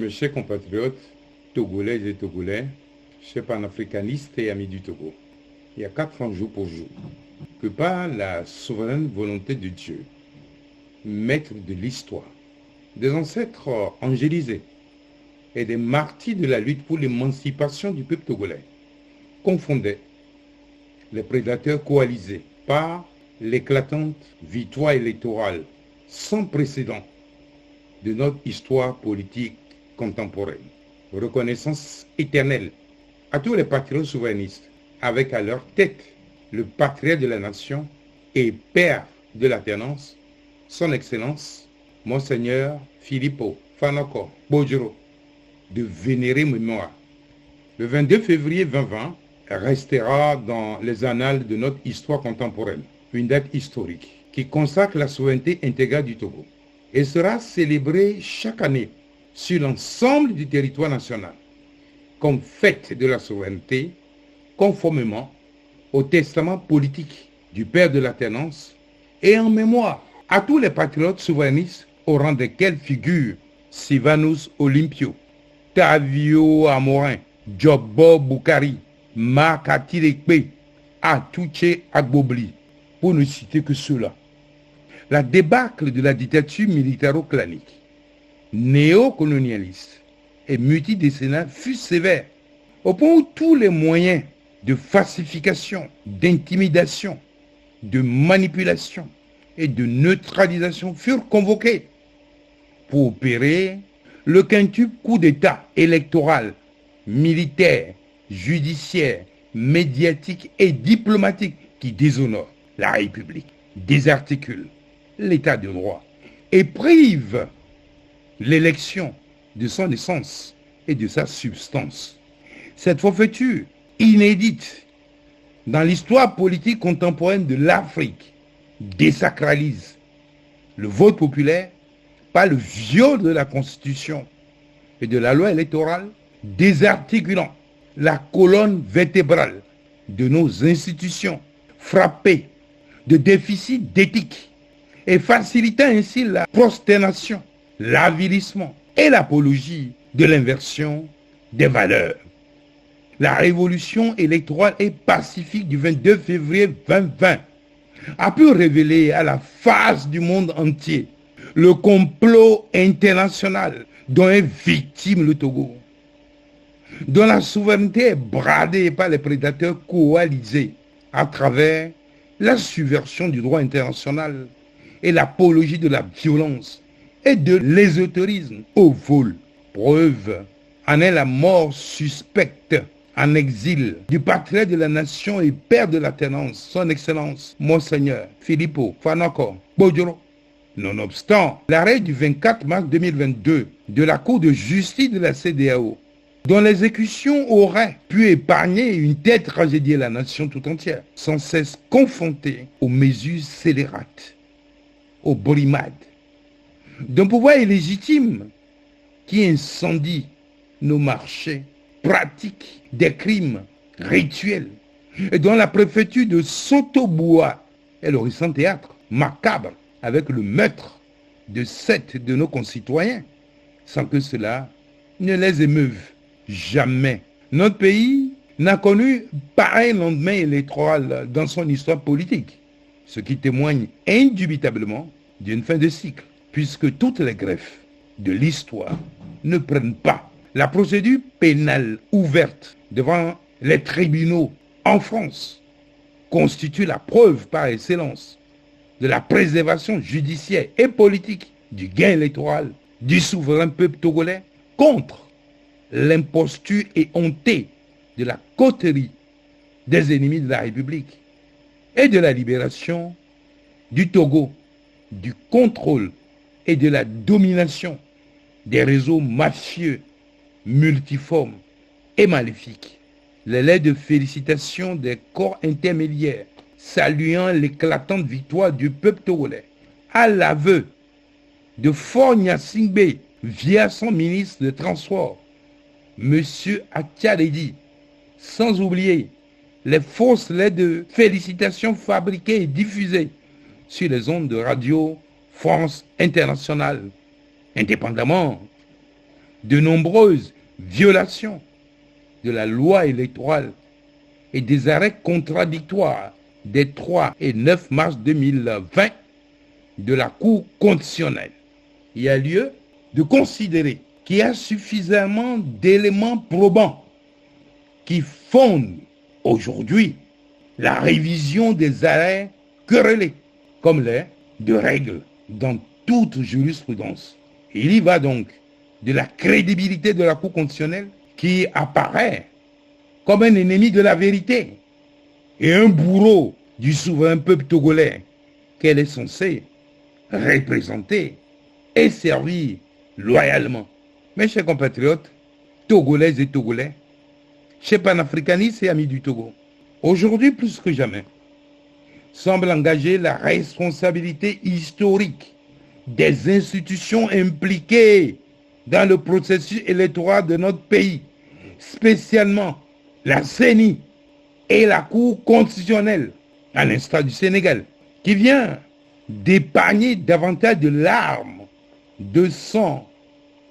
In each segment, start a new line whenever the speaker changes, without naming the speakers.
Mes chers compatriotes, togolais et togolais, chers panafricanistes et amis du Togo, il y a 4 ans jour pour jour, que par la souveraine volonté de Dieu, maître de l'histoire, des ancêtres angélisés et des martyrs de la lutte pour l'émancipation du peuple togolais, confondaient les prédateurs coalisés par l'éclatante victoire électorale sans précédent de notre histoire politique contemporaine. Reconnaissance éternelle à tous les patriotes souverainistes, avec à leur tête le patriote de la nation et père de l'alternance, son Excellence, Monseigneur Filippo Fanoko Bojoro, de vénérée mémoire. Le 22 février 2020 restera dans les annales de notre histoire contemporaine, une date historique qui consacre la souveraineté intégrale du Togo et sera célébrée chaque année sur l'ensemble du territoire national comme fête de la souveraineté, conformément au testament politique du père de l'alternance et en mémoire à tous les patriotes souverainistes au rang desquels figurent Sylvanus Olympio, Tavio Amorin, Jobo Boukari, Marc Atirekpe, Atouché Agbobli, pour ne citer que ceux-là. La débâcle de la dictature militaro-clanique, néocolonialiste et multidécennale fut sévère, au point où tous les moyens de falsification, d'intimidation, de manipulation et de neutralisation furent convoqués pour opérer le quintuple coup d'État électoral, militaire, judiciaire, médiatique et diplomatique qui déshonore la République, désarticule l'état de droit et prive l'élection de son essence et de sa substance. Cette forfaiture inédite dans l'histoire politique contemporaine de l'Afrique désacralise le vote populaire par le viol de la Constitution et de la loi électorale, désarticulant la colonne vertébrale de nos institutions frappées de déficits d'éthique et facilitant ainsi la prosternation, l'avilissement et l'apologie de l'inversion des valeurs. La révolution électorale et pacifique du 22 février 2020 a pu révéler à la face du monde entier le complot international dont est victime le Togo, dont la souveraineté est bradée par les prédateurs coalisés à travers la subversion du droit international et l'apologie de la violence et de l'ésotérisme au vol. Preuve en est la mort suspecte en exil du patriote de la nation et père de l'alternance, son Excellence, Monseigneur Filippo Fanoko Bojoro. Nonobstant l'arrêt du 24 mars 2022 de la Cour de justice de la CEDEAO, dont l'exécution aurait pu épargner une telle tragédie à la nation tout entière, sans cesse confrontée aux mesures scélérates, aux brimades, d'un pouvoir illégitime qui incendie nos marchés, pratique des crimes rituels, et dont la préfecture de Sotoboua est le récent théâtre macabre avec le meurtre de 7 de nos concitoyens, sans que cela ne les émeuve. Jamais notre pays n'a connu pareil lendemain électoral dans son histoire politique, ce qui témoigne indubitablement d'une fin de cycle, puisque toutes les greffes de l'histoire ne prennent pas. La procédure pénale ouverte devant les tribunaux en France constitue la preuve par excellence de la préservation judiciaire et politique du gain électoral du souverain peuple togolais contre l'imposture et hontée de la coterie des ennemis de la République et de la libération du Togo, du contrôle et de la domination des réseaux mafieux, multiformes et maléfiques. Les lettres de félicitations des corps intermédiaires saluant l'éclatante victoire du peuple togolais à l'aveu de Faure Gnassingbé via son ministre de Transport, M. Atiaredi, sans oublier les fausses lettres de félicitations fabriquées et diffusées sur les ondes de radio France Internationale, indépendamment de nombreuses violations de la loi électorale et des arrêts contradictoires des 3 et 9 mars 2020 de la Cour constitutionnelle. Il y a lieu de considérer qu'il y a suffisamment d'éléments probants qui fondent aujourd'hui la révision des arrêts querellés, comme les de règles dans toute jurisprudence. Il y va donc de la crédibilité de la Cour constitutionnelle qui apparaît comme un ennemi de la vérité et un bourreau du souverain peuple togolais qu'elle est censée représenter et servir loyalement. Mes chers compatriotes, togolaises et togolais, chers panafricanistes et amis du Togo, aujourd'hui plus que jamais, semble engager la responsabilité historique des institutions impliquées dans le processus électoral de notre pays, spécialement la CENI et la Cour constitutionnelle, à l'instar du Sénégal, qui vient d'épargner davantage de larmes, de sang,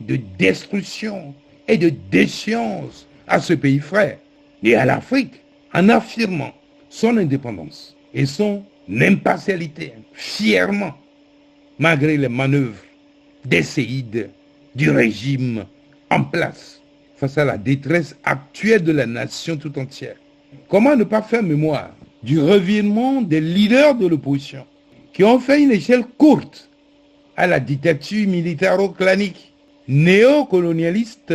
de destruction et de déchéance à ce pays frère et à l'Afrique, en affirmant son indépendance et son impartialité fièrement, malgré les manœuvres des séides du régime en place face à la détresse actuelle de la nation tout entière. Comment ne pas faire mémoire du revirement des leaders de l'opposition qui ont fait une échelle courte à la dictature militaro-clanique, néocolonialiste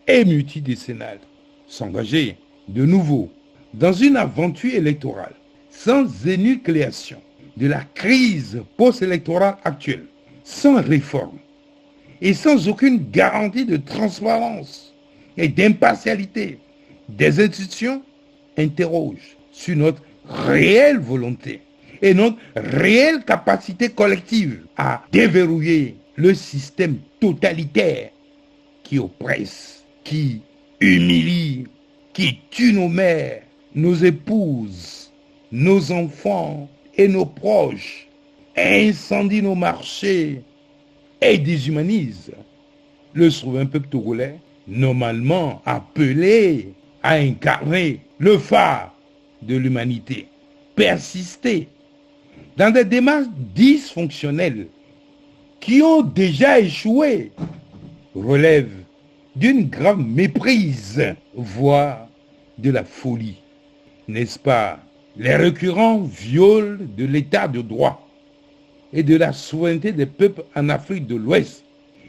et multidécennale, s'engager de nouveau dans une aventure électorale sans énucléation de la crise post-électorale actuelle, sans réforme et sans aucune garantie de transparence et d'impartialité des institutions, interroge sur notre réelle volonté et notre réelle capacité collective à déverrouiller le système totalitaire qui oppresse, qui humilie, qui tue nos mères, nos épouses, nos enfants et nos proches, incendie nos marchés et déshumanise le souverain peuple togolais, normalement appelé à incarner le phare de l'humanité, persister dans des démarches dysfonctionnelles qui ont déjà échoué, relève d'une grave méprise, voire de la folie. N'est-ce pas les récurrents viols de l'état de droit et de la souveraineté des peuples en Afrique de l'Ouest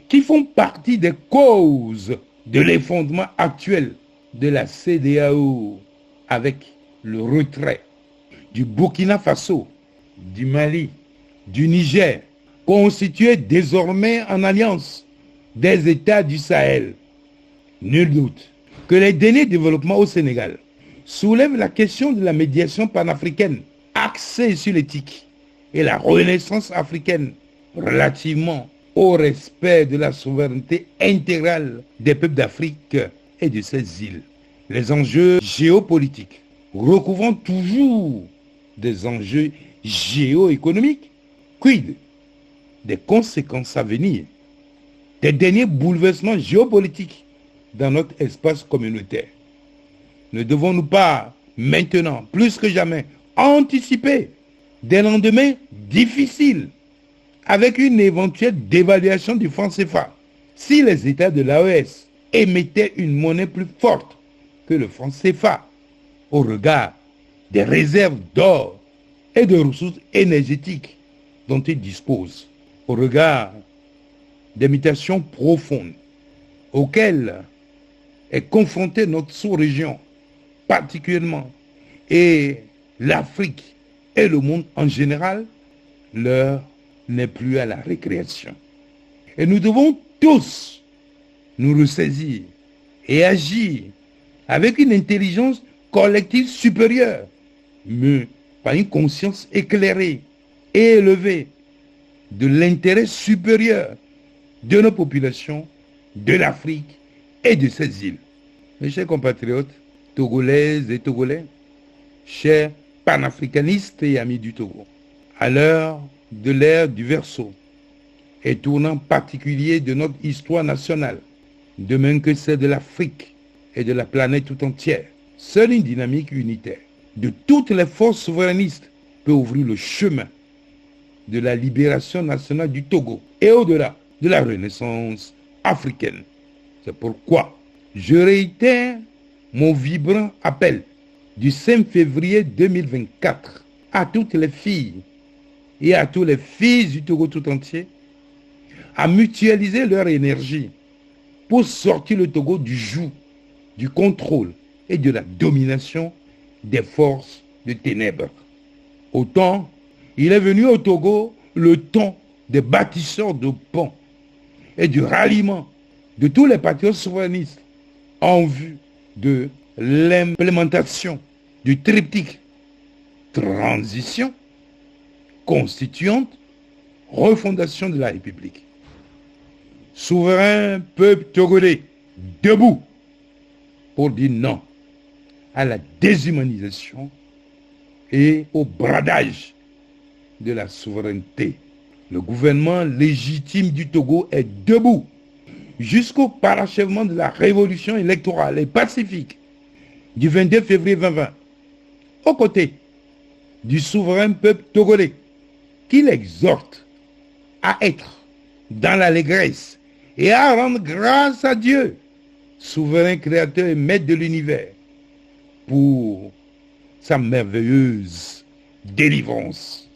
qui font partie des causes de l'effondrement actuel de la CEDEAO avec le retrait du Burkina Faso, du Mali, du Niger, constitués désormais en alliance des États du Sahel. Nul doute que les derniers développements au Sénégal soulèvent la question de la médiation panafricaine axée sur l'éthique et la renaissance africaine relativement au respect de la souveraineté intégrale des peuples d'Afrique et de ses îles. Les enjeux géopolitiques recouvrant toujours des enjeux géoéconomiques, quid des conséquences à venir des derniers bouleversements géopolitiques dans notre espace communautaire. Ne devons-nous pas maintenant, plus que jamais, anticiper des lendemains difficiles avec une éventuelle dévaluation du franc CFA si les États de l'AES émettaient une monnaie plus forte que le franc CFA au regard des réserves d'or et de ressources énergétiques dont ils disposent, au regard des mutations profondes auxquelles est confrontée notre sous-région particulièrement et l'Afrique et le monde en général, l'heure n'est plus à la récréation. Et nous devons tous nous ressaisir et agir avec une intelligence collective supérieure, mais par une conscience éclairée et élevée de l'intérêt supérieur de nos populations, de l'Afrique et de ses îles. Mes chers compatriotes, togolaises et togolais, chers panafricanistes et amis du Togo, à l'heure de l'ère du Verseau et tournant particulier de notre histoire nationale, de même que celle de l'Afrique et de la planète tout entière. Seule une dynamique unitaire de toutes les forces souverainistes peut ouvrir le chemin de la libération nationale du Togo et au-delà de la renaissance africaine. C'est pourquoi je réitère mon vibrant appel du 5 février 2024 à toutes les filles et à tous les fils du Togo tout entier à mutualiser leur énergie pour sortir le Togo du joug, du contrôle et de la domination des forces de ténèbres. Autant, il est venu au Togo le temps des bâtisseurs de ponts et du ralliement de tous les patriotes souverainistes en vue de l'implémentation du triptyque transition, constituante, refondation de la République. Souverain peuple togolais, debout pour dire non à la déshumanisation et au bradage de la souveraineté. Le gouvernement légitime du Togo est debout jusqu'au parachèvement de la révolution électorale et pacifique du 22 février 2020, aux côtés du souverain peuple togolais, qui l'exhorte à être dans l'allégresse et à rendre grâce à Dieu, souverain créateur et maître de l'univers, pour sa merveilleuse délivrance.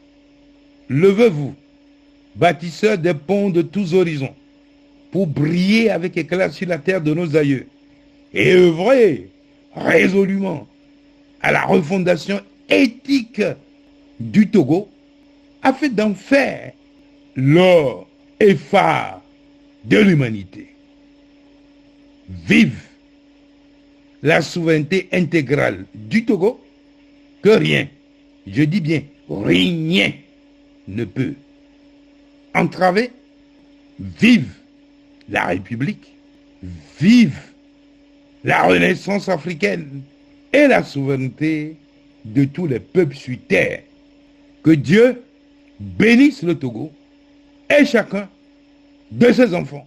Levez-vous, bâtisseurs des ponts de tous horizons, pour briller avec éclat sur la terre de nos aïeux, et œuvrez résolument à la refondation éthique du Togo, afin d'en faire l'or et phare de l'humanité. Vive la souveraineté intégrale du Togo, que rien, je dis bien rien, ne peut entraver. Vive la République, vive la renaissance africaine et la souveraineté de tous les peuples sur terre. Que Dieu bénisse le Togo et chacun de ses enfants.